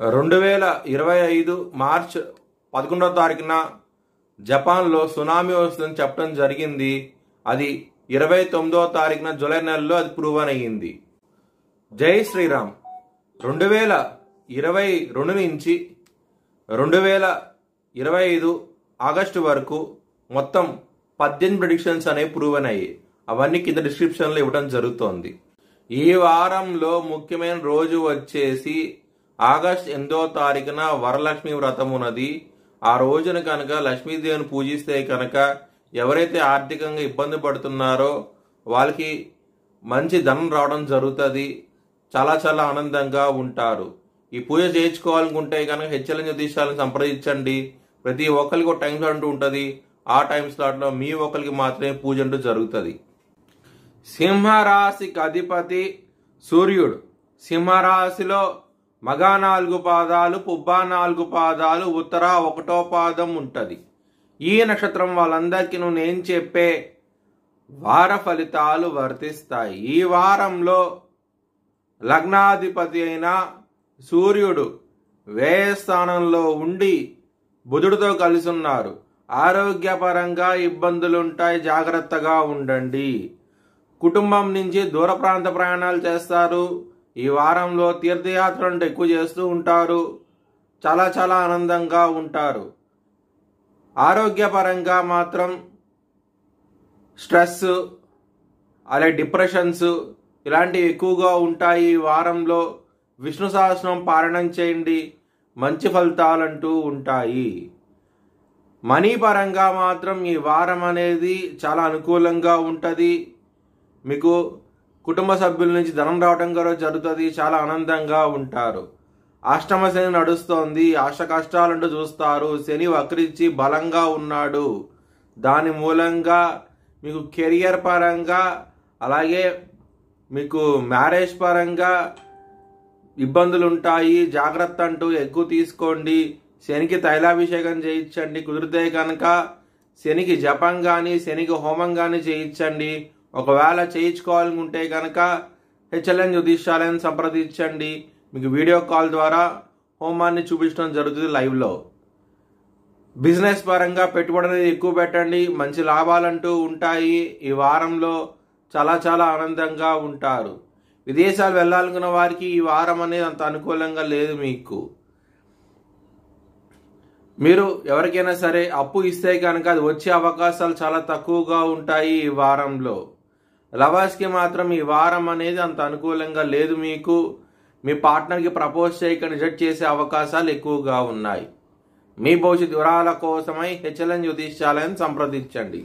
2025 March 11వ తారీఖున జపాన్లో tsunami వస్తుందని చెప్పడం జరిగింది. అది 29వ తారీఖున జూలై నెలలో అది ప్రూవ్ అయ్యింది. జై శ్రీరామ్. 2022 నుంచి 2025 ఆగస్టు వరకు మొత్తం 18 ప్రెడిక్షన్స్ అనేవి ప్రూవ్ అయ్యాయి. అవన్నీ కింద డిస్క్రిప్షన్లో ఇవ్వడం జరుగుతోంది. ఈ వారంలో ముఖ్యమైన రోజు వచ్చేసి ఆగస్ట్ 8వ తారీఖున వరలక్ష్మి వ్రతం ఉన్నది. ఆ రోజున కనుక లక్ష్మీదేవిని పూజిస్తే కనుక ఎవరైతే ఆర్థికంగా ఇబ్బంది పడుతున్నారో వాళ్ళకి మంచి ధనం రావడం జరుగుతుంది. చాలా చాలా ఆనందంగా ఉంటారు. ఈ పూజ చేయించుకోవాలనుకుంటే కనుక హెచ్ఎల్ఎన్ జ్యోతిష్యాలను సంప్రదించండి. ప్రతి ఒక్కరికి ఒక టైం స్లాట్ అంటూ ఉంటుంది. ఆ టైం స్లాట్లో మీ ఒక్కరికి మాత్రమే పూజ అంటూ జరుగుతుంది. సింహరాశికి అధిపతి సూర్యుడు. సింహరాశిలో మగ 4 పాదాలు, పుబ్బ 4 పాదాలు, ఉత్తర 1వ పాదం ఉంటుంది. ఈ నక్షత్రం వాళ్ళందరికీ నేను చెప్పే వార ఫలితాలు వర్తిస్తాయి. ఈ వారంలో లగ్నాధిపతి అయిన సూర్యుడు వ్యయస్థానంలో ఉండి బుధుడితో కలిసి ఉన్నారు. ఆరోగ్యపరంగా ఇబ్బందులుంటాయి, జాగ్రత్తగా ఉండండి. కుటుంబం నుంచి దూర ప్రాంత ప్రయాణాలు చేస్తారు. ఈ వారంలో తీర్థయాత్రలు ఎక్కువ చేస్తూ ఉంటారు. చాలా చాలా ఆనందంగా ఉంటారు. ఆరోగ్యపరంగా మాత్రం స్ట్రెస్ అలాగే డిప్రెషన్స్ ఇలాంటివి ఎక్కువగా ఉంటాయి. ఈ వారంలో విష్ణు సహస్రనామం పారాయణం చేయండి, మంచి ఫలితాలంటూ ఉంటాయి. మనీ పరంగా మాత్రం ఈ వారం అనేది చాలా అనుకూలంగా ఉంటుంది. మీకు కుటుంబ సభ్యుల నుంచి ధనం రావడం కూడా జరుగుతుంది. చాలా ఆనందంగా ఉంటారు. అష్టమ శని నడుస్తోంది. అష్ట కష్టాలంటూ చూస్తారు. శని వక్రించి బలంగా ఉన్నాడు. దాని మూలంగా మీకు కెరియర్ పరంగా అలాగే మీకు మ్యారేజ్ పరంగా ఇబ్బందులు ఉంటాయి. జాగ్రత్త అంటూ ఎక్కువ తీసుకోండి. శనికి తైలాభిషేకం చేయించండి. కుదిరితే కనుక శనికి జపం కానీ శనికి హోమం కానీ చేయించండి. ఒకవేళ చేయించుకోవాలనుకుంటే కనుక హెచ్ఎల్ఎన్ జ్యోతిష్యాలను సంప్రదించండి. మీకు వీడియో కాల్ ద్వారా హోమాన్ని చూపించడం జరుగుతుంది లైవ్లో. బిజినెస్ పరంగా పెట్టుబడి అనేది ఎక్కువ పెట్టండి. మంచి లాభాలంటూ ఉంటాయి. ఈ వారంలో చాలా చాలా ఆనందంగా ఉంటారు. విదేశాలు వెళ్ళాలనుకున్న వారికి ఈ వారం అనేది అంత అనుకూలంగా లేదు. మీరు ఎవరికైనా సరే అప్పు ఇస్తే కనుక అది వచ్చే అవకాశాలు చాలా తక్కువగా ఉంటాయి ఈ వారంలో. లవర్స్కి మాత్రం ఈ వారం అనేది అంత అనుకూలంగా లేదు. మీ పార్ట్నర్కి ప్రపోజ్ చేయక రిజెక్ట్ చేసే అవకాశాలు ఎక్కువగా ఉన్నాయి. మీ భవిష్యత్ వివరాల కోసమై హెచ్ఎల్ఎన్ జ్యోతిష్యాలను సంప్రదించండి.